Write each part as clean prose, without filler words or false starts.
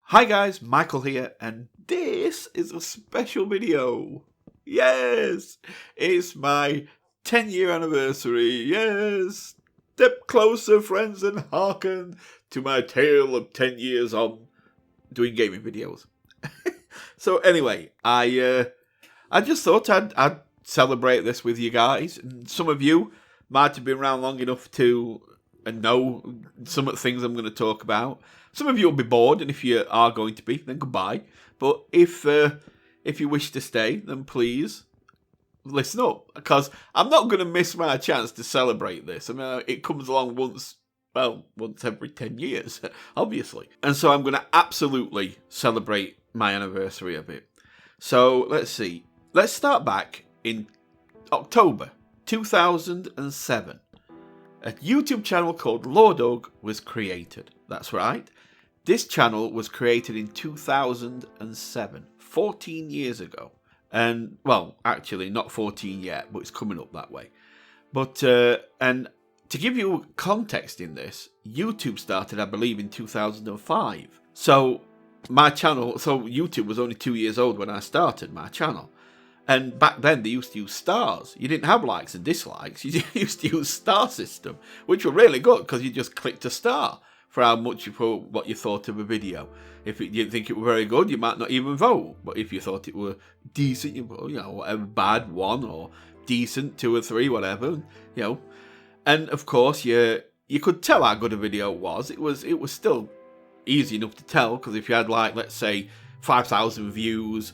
Hi guys, Michael here, and this is a special video. Yes, it's my 10-year anniversary. Yes, step closer, friends, and hearken to my tale of 10 years on doing gaming videos. So anyway, I just thought I'd celebrate this with you guys. And some of you might have been around long enough to know some of the things I'm going to talk about. Some of you will be bored, and if you are going to be, then goodbye. But if you wish to stay, then please listen up, because I'm not going to miss my chance to celebrate this. I mean, it comes along once every 10 years, obviously. And so I'm going to absolutely celebrate my anniversary of it. So let's see. Let's start back in October 2007. A YouTube channel called LordUg was created. That's right. This channel was created in 2007, 14 years ago. And, well, actually not 14 yet, but it's coming up that way. But, and to give you context in this, YouTube started, I believe, in 2005. So YouTube was only 2 years old when I started my channel. And back then, they used to use stars. You didn't have likes and dislikes. You used to use star system, which were really good because you just clicked a star for what you thought of a video. If you didn't think it were very good, you might not even vote. But if you thought it were decent, you vote, whatever, bad 1 or decent 2 or 3, whatever, And of course, you could tell how good a video was. It was still easy enough to tell, because if you had, like, let's say 5,000 views,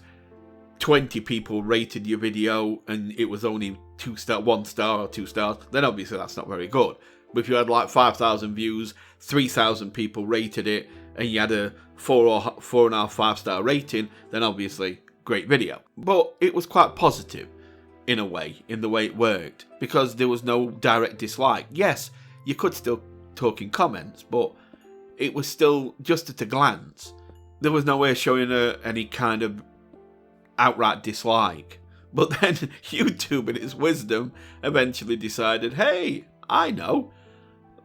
20 people rated your video, and it was only 1 star or 2 stars, then obviously that's not very good. But if you had like 5,000 views, 3,000 people rated it, and you had a 4 or 4.5 5-star rating, then obviously great video. But it was quite positive in a way, in the way it worked, because there was no direct dislike. Yes, you could still talk in comments, but it was still just at a glance. There was no way of showing any kind of outright dislike. But then YouTube, in its wisdom, eventually decided, hey, I know,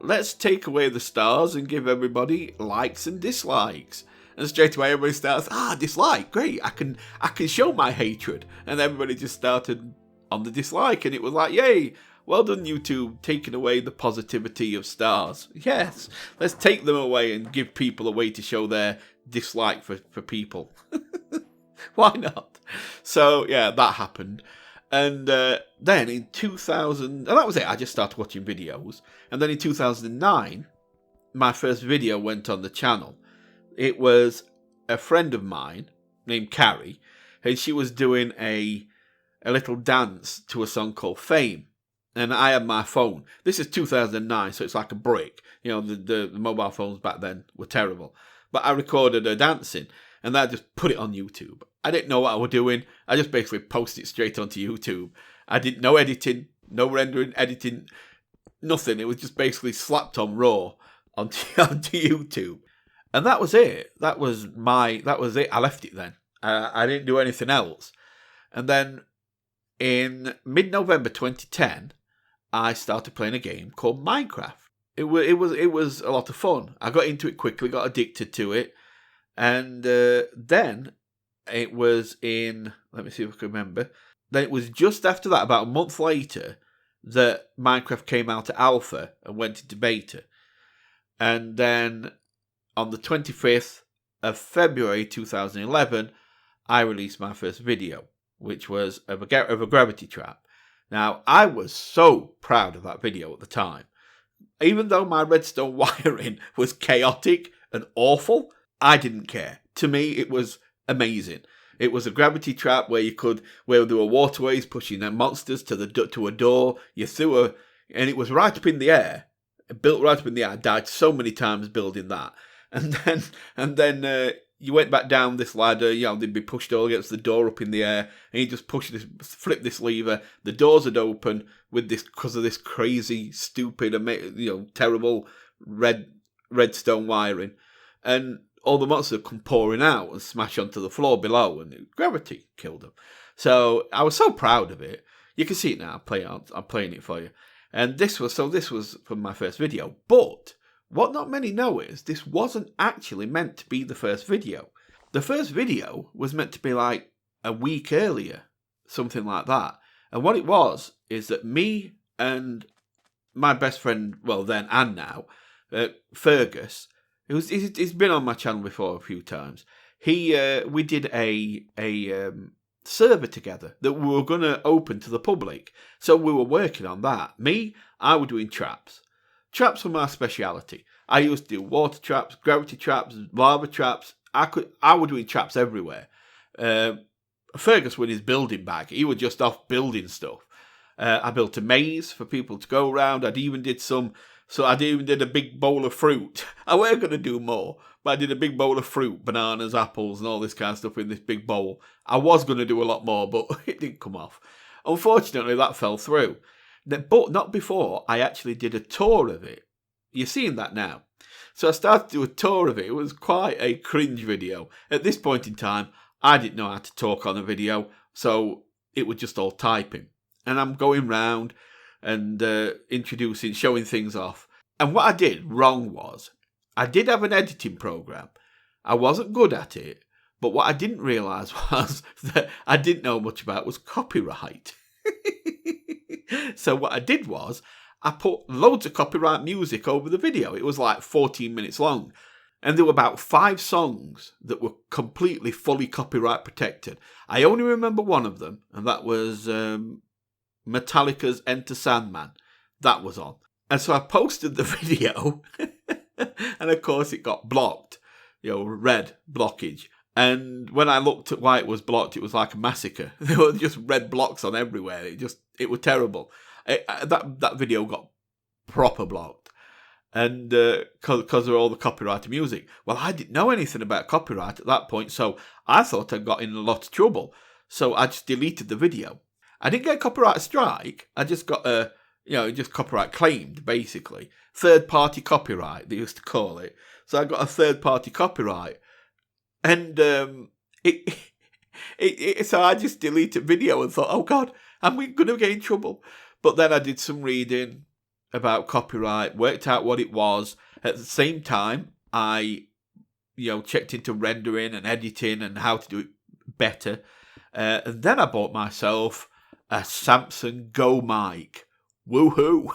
let's take away the stars and give everybody likes and dislikes. And straight away everybody starts, dislike, great, I can show my hatred. And everybody just started on the dislike, and it was like, yay, well done YouTube, taking away the positivity of stars. Yes, let's take them away and give people a way to show their dislike for people. Why not? So yeah, that happened. And then in 2000, and that was it, I just started watching videos. And then in 2009, my first video went on the channel. It was a friend of mine named Carrie, and she was doing a little dance to a song called Fame. And I had my phone. This is 2009, so it's like a brick. The mobile phones back then were terrible. But I recorded her dancing, and I just put it on YouTube. I didn't know what I was doing. I just basically posted it straight onto YouTube. I didn't know editing, no rendering, editing, nothing. It was just basically slapped on raw onto YouTube. And that was it. That was it. I left it then. I didn't do anything else. And then in mid-November 2010, I started playing a game called Minecraft. It was a lot of fun. I got into it quickly, got addicted to it. And then it was in, let me see if I can remember. Then it was just after that, about a month later, that Minecraft came out to alpha and went into beta. And then on the 25th of February 2011, I released my first video, which was of a gravity trap. Now, I was so proud of that video at the time. Even though my redstone wiring was chaotic and awful, I didn't care. To me, it was amazing. It was a gravity trap where there were waterways pushing their monsters to a door. You threw and it was right up in the air. It built right up in the air. I died so many times building that. And then you went back down this ladder. They'd be pushed all against the door up in the air, and you just flip this lever. The doors would open because of this crazy, stupid, terrible redstone wiring, and all the monsters would come pouring out and smash onto the floor below, and gravity killed them. So I was so proud of it. You can see it now. I'm playing it for you. And this was from my first video. But What not many know is this wasn't actually meant to be the first video. The first video was meant to be like a week earlier, something like that. And what it was is that me and my best friend, well then and now, Fergus, he's been on my channel before a few times. We did a server together that we were going to open to the public. So we were working on that. I was doing traps. Traps were my speciality. I used to do water traps, gravity traps, lava traps. I was doing traps everywhere. Fergus with his building bag, he was just off building stuff. I built a maze for people to go around. I even did a big bowl of fruit. I were going to do more, but I did a big bowl of fruit, bananas, apples, and all this kind of stuff in this big bowl. I was going to do a lot more, but it didn't come off. Unfortunately, that fell through. But not before I actually did a tour of it. You're seeing that now. So I started to do a tour of it. It was quite a cringe video. At this point in time, I didn't know how to talk on a video, so it was just all typing. And I'm going round and introducing, showing things off. And what I did wrong was, I did have an editing program. I wasn't good at it, but what I didn't realise was that I didn't know much about was copyright. So what I did was, I put loads of copyright music over the video. It was like 14 minutes long. And there were about 5 songs that were completely, fully copyright protected. I only remember one of them, and that was Metallica's Enter Sandman. That was on. And so I posted the video, and of course it got blocked. Red blockage. And when I looked at why it was blocked, it was like a massacre. There were just red blocks on everywhere. It was terrible. That video got proper blocked. And because of all the copyrighted music. Well, I didn't know anything about copyright at that point, so I thought I'd got in a lot of trouble. So I just deleted the video. I didn't get a copyright strike. I just got just copyright claimed, basically. Third-party copyright, they used to call it. So I got a third-party copyright. And so I just deleted video and thought, oh God, I'm going to get in trouble. But then I did some reading about copyright, worked out what it was. At the same time, I checked into rendering and editing and how to do it better. And then I bought myself a Samsung Go mic. Woohoo!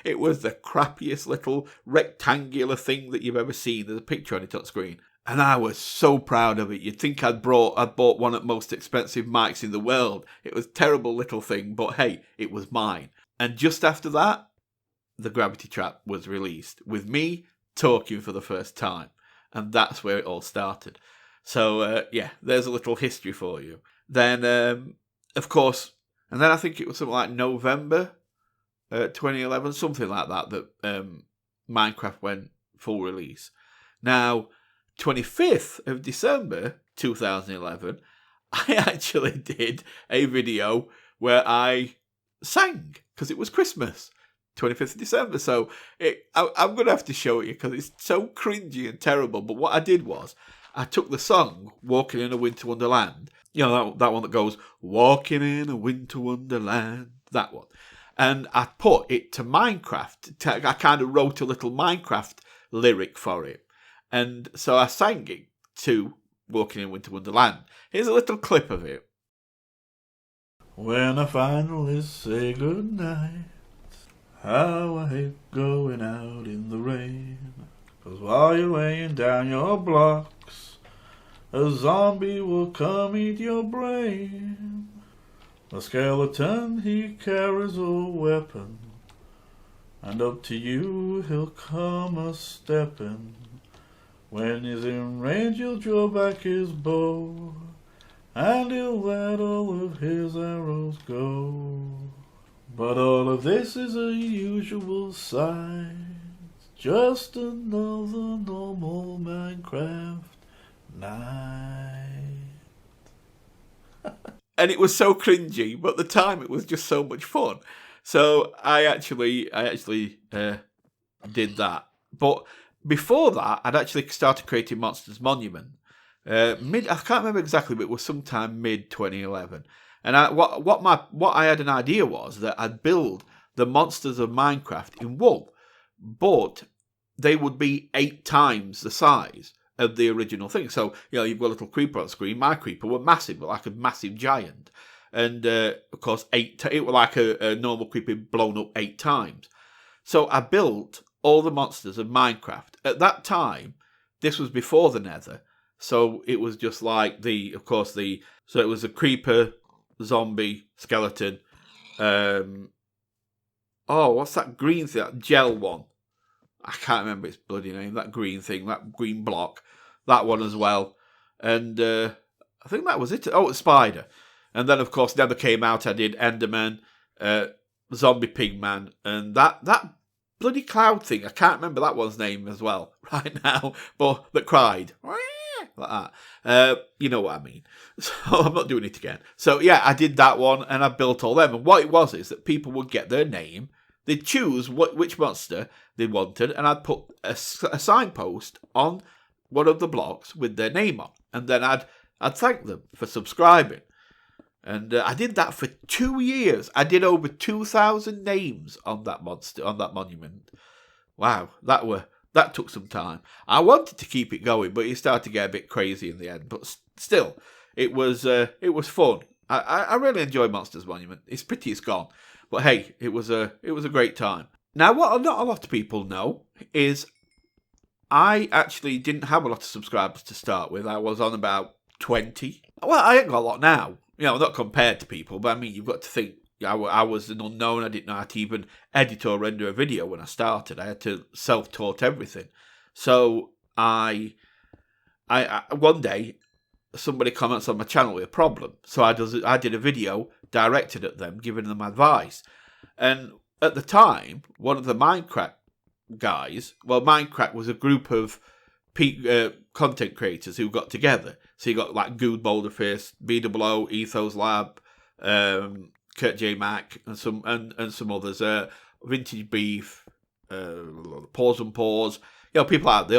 It was the crappiest little rectangular thing that you've ever seen. There's a picture on it on screen. And I was so proud of it. You'd think I'd bought one of the most expensive mics in the world. It was a terrible little thing, but hey, it was mine. And just after that, the Gravity Trap was released, with me talking for the first time. And that's where it all started. So, there's a little history for you. Then, of course, and then I think it was something like November 2011, something like that Minecraft went full release. Now, 25th of December 2011, I actually did a video where I sang, because it was Christmas. 25th of December, so I'm going to have to show it you because it's so cringy and terrible. But what I did was, I took the song Walking in a Winter Wonderland, that one that goes, Walking in a Winter Wonderland, that one. And I put it to Minecraft. I kind of wrote a little Minecraft lyric for it. And so I sang it to Walking in Winter Wonderland. Here's a little clip of it. When I finally say goodnight, how I hate going out in the rain. 'Cause while you're laying down your blocks, a zombie will come eat your brain. The skeleton, he carries a weapon, and up to you he'll come a-steppin'. When he's in range, he'll draw back his bow, and he'll let all of his arrows go. But all of this is a usual sight, just another normal Minecraft night. And it was so cringy, but at the time it was just so much fun. So I actually did that. But before that, I'd actually started creating Monsters Monument. I can't remember exactly, but it was sometime mid 2011. And what I had an idea was that I'd build the monsters of Minecraft in wool, but they would be 8 times the size of the original thing. So, you've got a little creeper on screen. My creeper were massive, like a massive giant. And, of course, it was like a normal creeper blown up 8 times. So I built all the monsters of Minecraft. At that time, this was before the Nether. So it was just like so it was a creeper, zombie, skeleton. What's that green thing? That gel one. I can't remember its bloody name. That green thing, that green block. That one as well. And I think that was it. Oh, it's Spider. And then, of course, Nether came out. I did Enderman, Zombie Pigman, and that bloody cloud thing. I can't remember that one's name as well right now, but that cried. Like that. You know what I mean. So I'm not doing it again. So yeah, I did that one and I built all them. And what it was is that people would get their name, they'd choose which monster they wanted, and I'd put a signpost on one of the blocks with their name on. And then I'd thank them for subscribing. And I did that for 2 years. I did over 2,000 names on that monument. Wow, that took some time. I wanted to keep it going, but it started to get a bit crazy in the end. But still, it was fun. I really enjoy Monsters Monument. It's pity it's gone, but hey, it was a great time. Now, what not a lot of people know is I actually didn't have a lot of subscribers to start with. I was on about 20. Well, I ain't got a lot now. Not compared to people, but I mean, you've got to think. I was an unknown. I didn't know how to even edit or render a video when I started. I had to self-taught everything. So I one day somebody comments on my channel with a problem. So I did a video directed at them, giving them advice. And at the time, one of the Minecraft guys, Minecraft was a group of content creators who got together. So you got like Good Boulderfist, BWO, Ethos Lab, Kurt J Mac, and some others. Vintage Beef, Paws and Paws. People out. They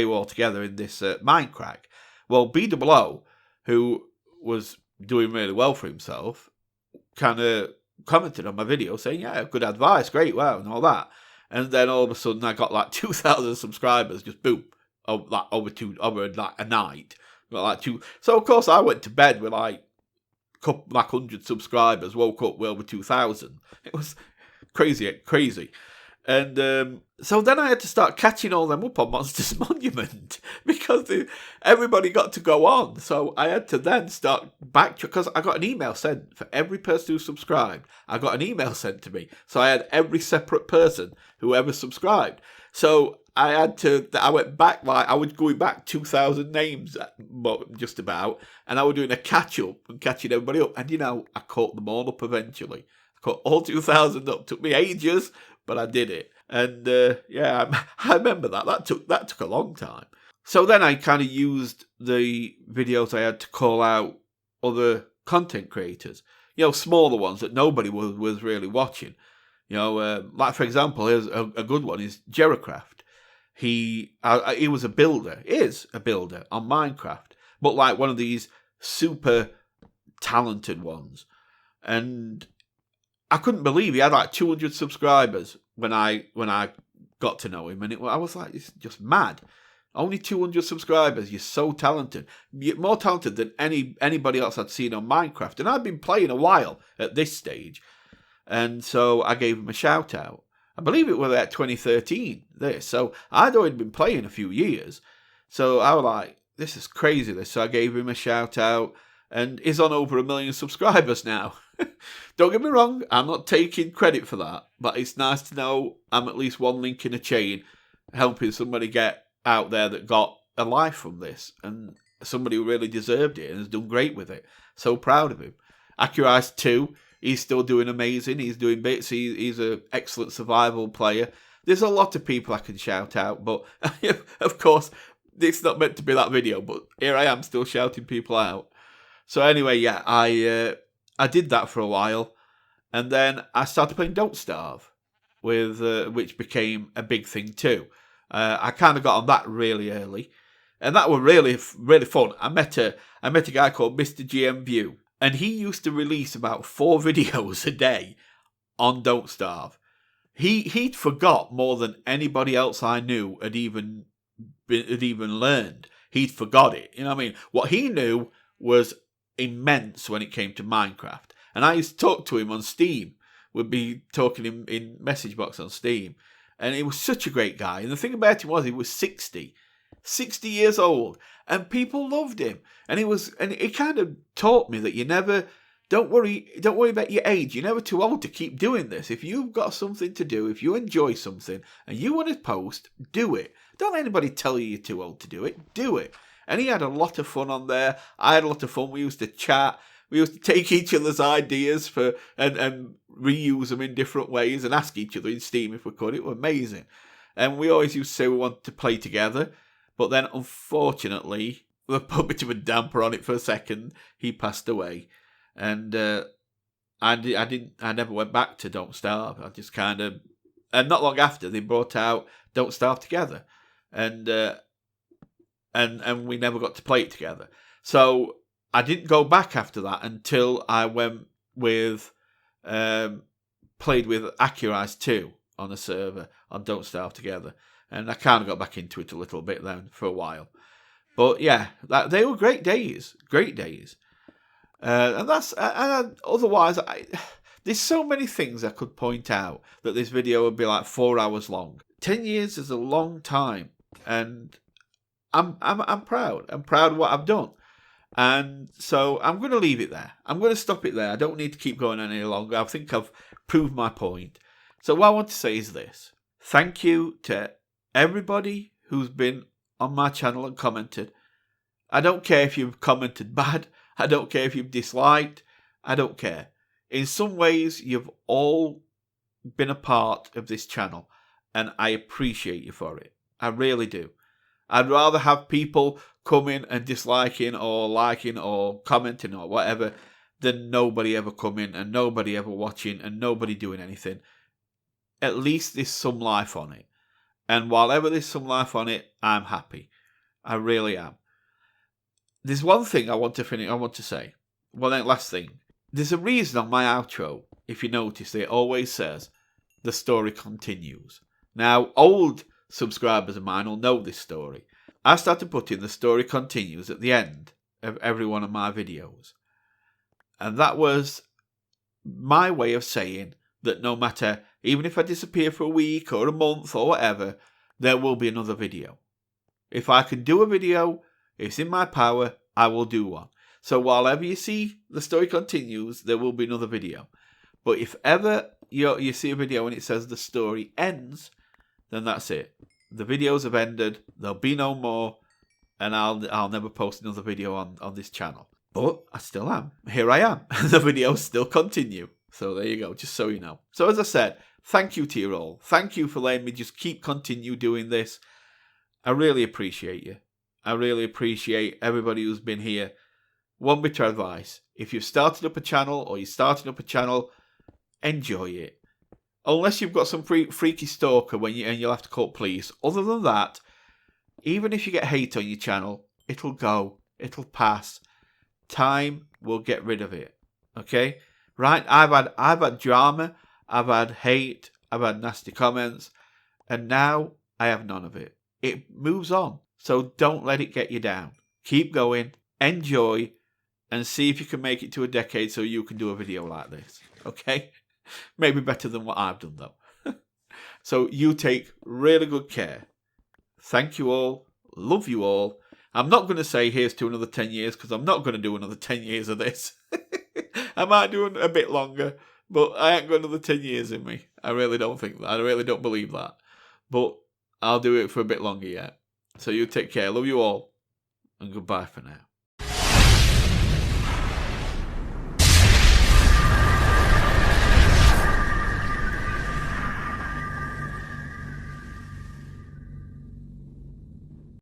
were all together in this Minecraft. Well, BWO, who was doing really well for himself, kind of commented on my video saying, "Yeah, good advice, great, wow," and all that. And then all of a sudden, I got like 2,000 subscribers, just boom, over like a night. Got like 2. So of course, I went to bed with like 100 subscribers. Woke up with over 2,000. It was crazy. And so then I had to start catching all them up on Monsters Monument because everybody got to go on. So I had to then start back because I got an email sent for every person who subscribed. I got an email sent to me. So I had every separate person who ever subscribed. So I went back, I was going back 2,000 names just about, and I was doing a catch up and catching everybody up. And I caught them all up eventually. I caught all 2,000 up. Took me ages, but I did it. And I remember that. That took a long time. So then I kind of used the videos I had to call out other content creators, smaller ones that nobody was really watching. Like for example, here's a good one is Jerocraft. He was a builder, is a builder on Minecraft, but like one of these super talented ones. And I couldn't believe he had like 200 subscribers when I got to know him, and I was like, it's just mad. Only 200 subscribers. You're so talented. You're more talented than anybody else I'd seen on Minecraft, and I'd been playing a while at this stage, and so I gave him a shout out. I believe it was at 2013, so I'd already been playing a few years. So I was like, this is crazy, this. So I gave him a shout out, and he's on over 1 million subscribers now. Don't get me wrong, I'm not taking credit for that, but it's nice to know I'm at least one link in a chain, helping somebody get out there that got a life from this, and somebody who really deserved it and has done great with it. So proud of him. Accurize 2. He's still doing amazing. He's doing bits. He's an excellent survival player. There's a lot of people I can shout out, but of course, it's not meant to be that video, but here I am still shouting people out. So anyway, yeah, I did that for a while, and then I started playing Don't Starve, which became a big thing too. I kind of got on that really early, and that was really, really fun. I met a guy called Mr. GM View, and he used to release about 4 videos a day on Don't Starve. he'd forgot more than anybody else I knew had even learned. He'd forgot it. You know what I mean? What he knew was immense when it came to Minecraft. And I used to talk to him on Steam. We'd be talking in message box on Steam. And he was such a great guy. And the thing about him was he was 60 years old. And people loved him. And he kind of taught me that you never, don't worry about your age. You're never too old to keep doing this. If you've got something to do, if you enjoy something and you want to post, do it. Don't let anybody tell you you're too old to do it. Do it. And he had a lot of fun on there. I had a lot of fun. We used to chat. We used to take each other's ideas and reuse them in different ways and ask each other in Steam if we could. It was amazing. And we always used to say we wanted to play together. But then, unfortunately, we put a bit of a damper on it for a second. He passed away. And I never went back to Don't Starve. I just kind of... And not long after, they brought out Don't Starve Together. And we never got to play it together. So I didn't go back after that until I went with... played with Accurize 2 on a server on Don't Starve Together. And I kind of got back into it a little bit then for a while. But yeah, they were great days. Great days. Otherwise, there's so many things I could point out that this video would be like 4 hours long. 10 years is a long time. And I'm proud. I'm proud of what I've done. And so I'm going to leave it there. I'm going to stop it there. I don't need to keep going any longer. I think I've proved my point. So what I want to say is this. Thank you to everybody who's been on my channel and commented. I don't care if you've commented bad. I don't care if you've disliked. I don't care. In some ways, you've all been a part of this channel. And I appreciate you for it. I really do. I'd rather have people coming and disliking or liking or commenting or whatever than nobody ever coming and nobody ever watching and nobody doing anything. At least there's some life on it. And while ever there's some life on it, I'm happy. I really am. There's one thing I want to say. One last thing. There's a reason on my outro, if you notice, it always says, the story continues. Now, old subscribers of mine will know this story. I started putting the story continues at the end of every one of my videos. And that was my way of saying that no matter, even if I disappear for a week or a month or whatever, there will be another video. If I can do a video, if it's in my power, I will do one. So while ever you see the story continues, there will be another video. But if ever you see a video and it says the story ends, then that's it. The videos have ended. There'll be no more. And I'll never post another video on this channel. But I still am. Here I am. The videos still continue. So there you go, just so you know. So as I said, thank you to you all. Thank you for letting me just continue doing this. I really appreciate you. I really appreciate everybody who's been here. One bit of advice. If you've started up a channel or you're starting up a channel, enjoy it. Unless you've got some freaky stalker and you'll have to call police. Other than that, even if you get hate on your channel, it'll go. It'll pass. Time will get rid of it. Okay? Right? I've had drama. I've had hate. I've had nasty comments. And now I have none of it. It moves on. So don't let it get you down. Keep going. Enjoy. And see if you can make it to a decade so you can do a video like this. Okay? Maybe better than what I've done, though. So you take really good care. Thank you all. Love you all. I'm not going to say here's to another 10 years because I'm not going to do another 10 years of this. I might do a bit longer, but I ain't got another 10 years in me. I really don't think that. I really don't believe that. But I'll do it for a bit longer yet. So you take care. Love you all. And goodbye for now.